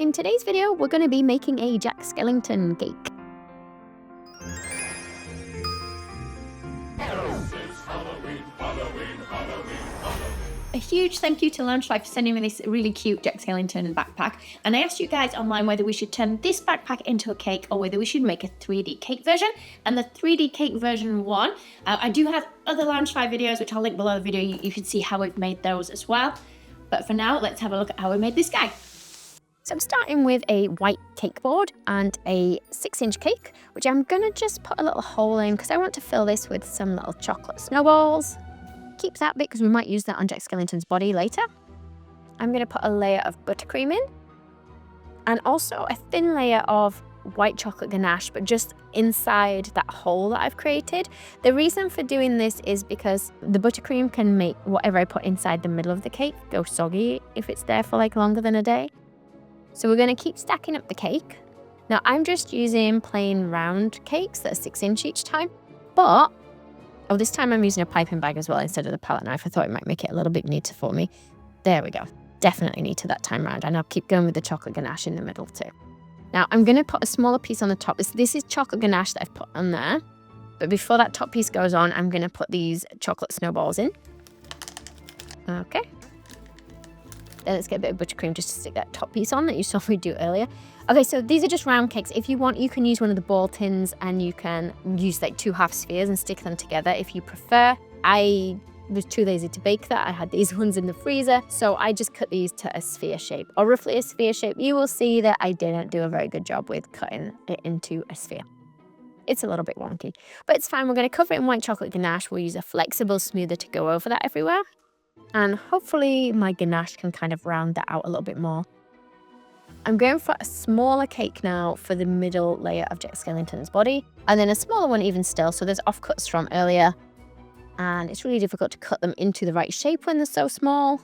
In today's video, we're going to be making a Jack Skellington cake. A huge thank you to LoungeFly for sending me this really cute Jack Skellington backpack. And I asked you guys online whether we should turn this backpack into a cake or whether we should make a 3D cake version. And the 3D cake version won. I do have other LoungeFly videos, which I'll link below the video. You can see how we've made those as well. But for now, let's have a look at how we made this guy. So I'm starting with a white cake board and a 6-inch cake, which I'm gonna just put a little hole in because I want to fill this with some little chocolate snowballs. Keep that bit because we might use that on Jack Skellington's body later. I'm gonna put a layer of buttercream in and also a thin layer of white chocolate ganache, but just inside that hole that I've created. The reason for doing this is because the buttercream can make whatever I put inside the middle of the cake go soggy if it's there for like longer than a day. So we're going to keep stacking up the cake. Now I'm just using plain round cakes that are 6-inch each time, but this time I'm using a piping bag as well instead of the palette knife. I thought it might make it a little bit neater for me. There we go. Definitely neater that time round, and I'll keep going with the chocolate ganache in the middle too. Now I'm going to put a smaller piece on the top. This is chocolate ganache that I've put on there, but before that top piece goes on, I'm going to put these chocolate snowballs in. Okay. Then let's get a bit of buttercream just to stick that top piece on that you saw me do earlier. Okay, so these are just round cakes. If you want, you can use one of the ball tins and you can use like 2 half spheres and stick them together if you prefer. I was too lazy to bake that. I had these ones in the freezer, so I just cut these to a sphere shape, or roughly a sphere shape. You will see that I didn't do a very good job with cutting it into a sphere. It's a little bit wonky, but it's fine. We're going to cover it in white chocolate ganache. We'll use a flexible smoother to go over that everywhere. And hopefully my ganache can kind of round that out a little bit more. I'm going for a smaller cake now for the middle layer of Jack Skellington's body, and then a smaller one even still. So there's offcuts from earlier, and it's really difficult to cut them into the right shape when they're so small.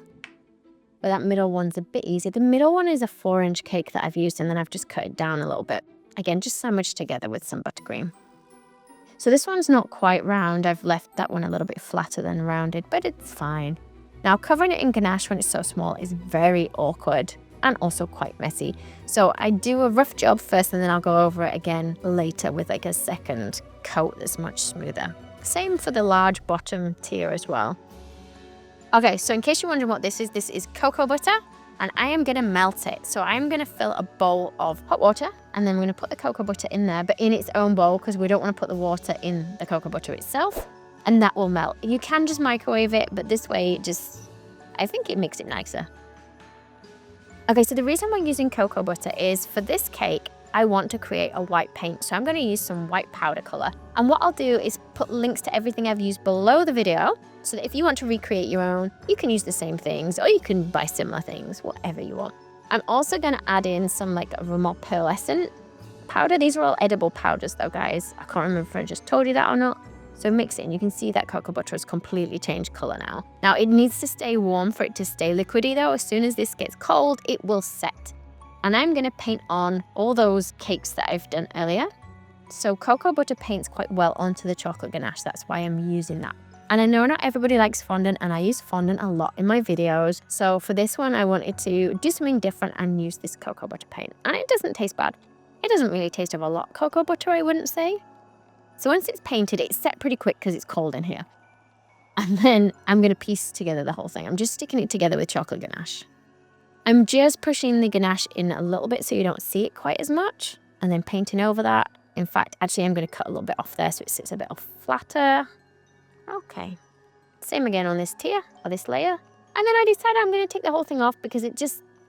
But that middle one's a bit easier. The middle one is a 4-inch cake that I've used, and then I've just cut it down a little bit. Again, just sandwiched together with some buttercream. So this one's not quite round. I've left that one a little bit flatter than rounded, but it's fine. Now, covering it in ganache when it's so small is very awkward and also quite messy. So I do a rough job first and then I'll go over it again later with like a second coat that's much smoother. Same for the large bottom tier as well. Okay, so in case you're wondering what this is cocoa butter, and I am gonna melt it. So I'm gonna fill a bowl of hot water and then we're gonna put the cocoa butter in there, but in its own bowl because we don't wanna put the water in the cocoa butter itself. And that will melt. You can just microwave it, but this way I think it makes it nicer. Okay, so the reason we're using cocoa butter is for this cake, I want to create a white paint. So I'm gonna use some white powder color. And what I'll do is put links to everything I've used below the video, so that if you want to recreate your own, you can use the same things, or you can buy similar things, whatever you want. I'm also gonna add in some like a more pearlescent powder. These are all edible powders though, guys. I can't remember if I just told you that or not. So mix it and you can see that cocoa butter has completely changed color now. Now it needs to stay warm for it to stay liquidy though. As soon as this gets cold, it will set. And I'm gonna paint on all those cakes that I've done earlier. So cocoa butter paints quite well onto the chocolate ganache. That's why I'm using that. And I know not everybody likes fondant, and I use fondant a lot in my videos. So for this one, I wanted to do something different and use this cocoa butter paint. And it doesn't taste bad. It doesn't really taste of a lot cocoa butter, I wouldn't say. So once it's painted, it's set pretty quick because it's cold in here. And then I'm going to piece together the whole thing. I'm just sticking it together with chocolate ganache. I'm just pushing the ganache in a little bit so you don't see it quite as much. And then painting over that. In fact, actually, I'm going to cut a little bit off there so it sits a bit flatter. Okay. Same again on this tier, or this layer. And then I decided I'm going to take the whole thing off because it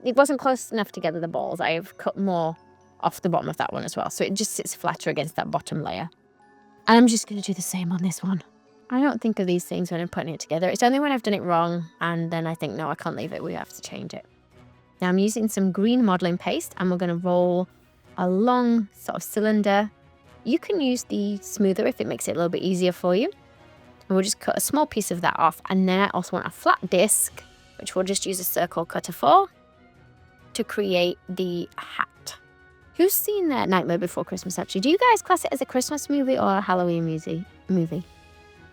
wasn't close enough together, the balls. I've cut more off the bottom of that one as well. So it just sits flatter against that bottom layer. And I'm just going to do the same on this one. I don't think of these things when I'm putting it together. It's only when I've done it wrong and then I think, no, I can't leave it. We have to change it. Now I'm using some green modeling paste and we're going to roll a long sort of cylinder. You can use the smoother if it makes it a little bit easier for you. And we'll just cut a small piece of that off. And then I also want a flat disc, which we'll just use a circle cutter for, to create the hat. Who's seen that Nightmare Before Christmas, actually? Do you guys class it as a Christmas movie or a Halloween movie?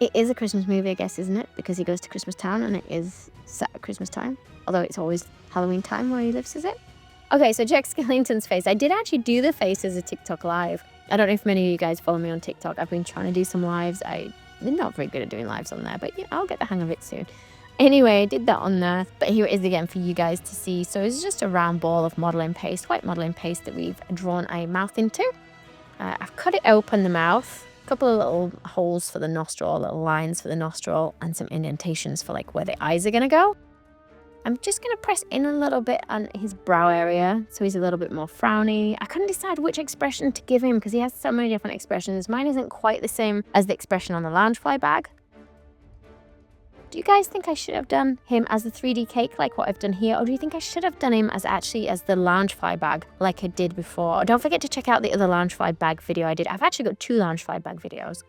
It is a Christmas movie, I guess, isn't it? Because he goes to Christmas Town and it is set at Christmas time. Although it's always Halloween time where he lives, is it? Okay, so Jack Skellington's face. I did actually do the face as a TikTok live. I don't know if many of you guys follow me on TikTok. I've been trying to do some lives. I'm not very good at doing lives on there, but yeah, I'll get the hang of it soon. Anyway, I did that on there, but here it is again for you guys to see. So it's just a round ball of modeling paste, white modeling paste that we've drawn a mouth into. I've cut it open, the mouth, a couple of little holes for the nostril, little lines for the nostril, and some indentations for like where the eyes are gonna go. I'm just going to press in a little bit on his brow area so he's a little bit more frowny. I couldn't decide which expression to give him because he has so many different expressions. Mine isn't quite the same as the expression on the LoungeFly bag. Do you guys think I should have done him as the 3D cake like what I've done here, or do you think I should have done him as the LoungeFly bag like I did before? Don't forget to check out the other LoungeFly bag video I did. I've actually got 2 LoungeFly bag videos.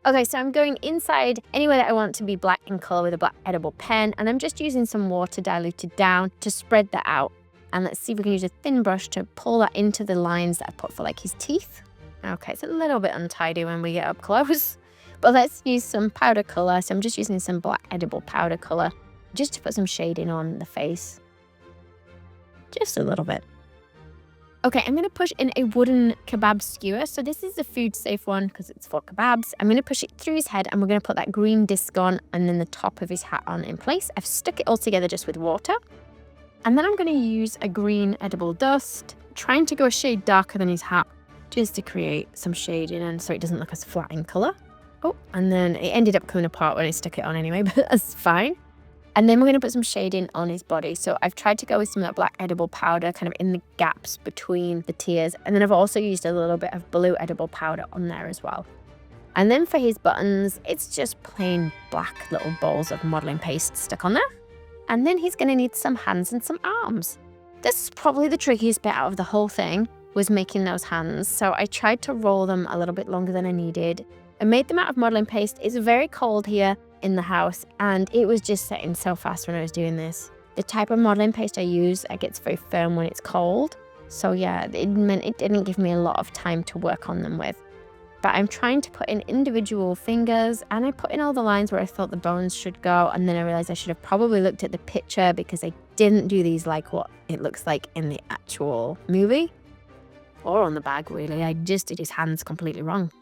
Okay, so I'm going inside anywhere that I want to be black in color with a black edible pen, and I'm just using some water diluted down to spread that out. And let's see if we can use a thin brush to pull that into the lines that I put for like his teeth. Okay, it's a little bit untidy when we get up close, but let's use some powder color. So I'm just using some black edible powder color just to put some shading on the face. Just a little bit. Okay, I'm going to push in a wooden kebab skewer. So this is a food safe one because it's for kebabs. I'm going to push it through his head and we're going to put that green disc on and then the top of his hat on in place. I've stuck it all together just with water. And then I'm going to use a green edible dust, trying to go a shade darker than his hat just to create some shading and so it doesn't look as flat in color. Oh, and then it ended up coming apart when I stuck it on anyway, but that's fine. And then we're going to put some shading on his body. So I've tried to go with some of that black edible powder kind of in the gaps between the tears. And then I've also used a little bit of blue edible powder on there as well. And then for his buttons, it's just plain black little balls of modeling paste stuck on there. And then he's going to need some hands and some arms. This is probably the trickiest bit out of the whole thing, was making those hands. So I tried to roll them a little bit longer than I needed. I made them out of modeling paste. It's very cold here in the house and it was just setting so fast when I was doing this. The type of modeling paste I use, it gets very firm when it's cold. So yeah, it meant it didn't give me a lot of time to work on them with. But I'm trying to put in individual fingers and I put in all the lines where I thought the bones should go, and then I realized I should have probably looked at the picture because I didn't do these like what it looks like in the actual movie. Or on the bag, really. I just did his hands completely wrong.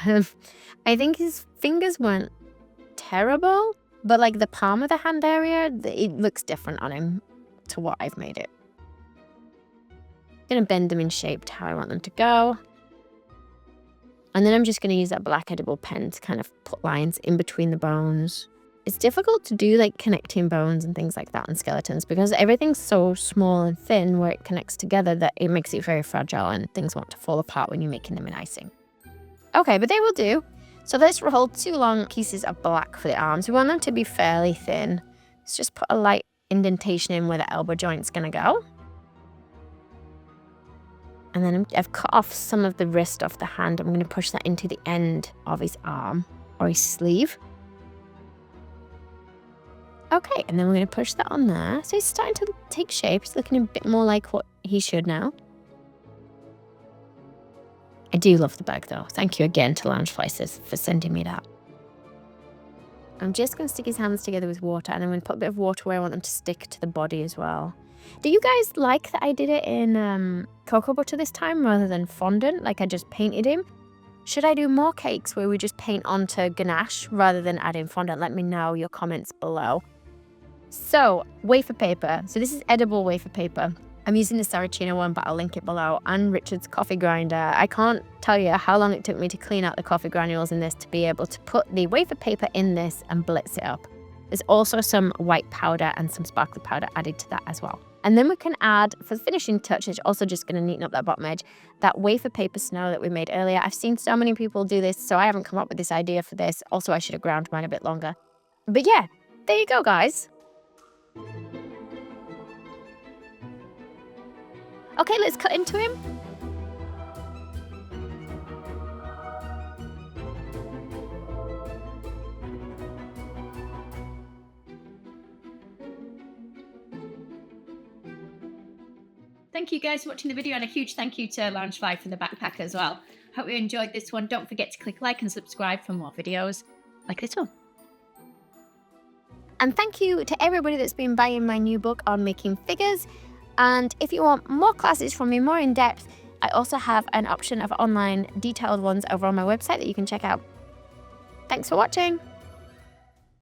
I think his fingers weren't terrible, but like the palm of the hand area, it looks different on him to what I've made it. I'm gonna bend them in shape to how I want them to go. And then I'm just gonna use that black edible pen to kind of put lines in between the bones. It's difficult to do like connecting bones and things like that on skeletons because everything's so small and thin where it connects together that it makes it very fragile and things want to fall apart when you're making them in icing. Okay, but they will do. So let's roll 2 long pieces of black for the arms. We want them to be fairly thin. Let's just put a light indentation in where the elbow joint's gonna go. And then I've cut off some of the wrist off the hand. I'm gonna push that into the end of his arm or his sleeve. Okay, and then we're going to push that on there. So he's starting to take shape. He's looking a bit more like what he should now. I do love the bag though. Thank you again to LoungeFly for sending me that. I'm just going to stick his hands together with water and I'm going to put a bit of water where I want them to stick to the body as well. Do you guys like that I did it in cocoa butter this time rather than fondant? Like I just painted him? Should I do more cakes where we just paint onto ganache rather than adding fondant? Let me know your comments below. So, wafer paper. So this is edible wafer paper. I'm using the Saracino one, but I'll link it below. And Richard's coffee grinder. I can't tell you how long it took me to clean out the coffee granules in this to be able to put the wafer paper in this and blitz it up. There's also some white powder and some sparkly powder added to that as well. And then we can add, for the finishing touch, it's also just going to neaten up that bottom edge, that wafer paper snow that we made earlier. I've seen so many people do this, so I haven't come up with this idea for this. Also, I should have ground mine a bit longer. But yeah, there you go, guys. Okay, let's cut into him. Thank you guys for watching the video, and a huge thank you to LoungeFly for the backpack as well. Hope you enjoyed this one. Don't forget to click like and subscribe for more videos like this one. And thank you to everybody that's been buying my new book on making figures. And if you want more classes from me, more in depth, I also have an option of online detailed ones over on my website that you can check out. Thanks for watching.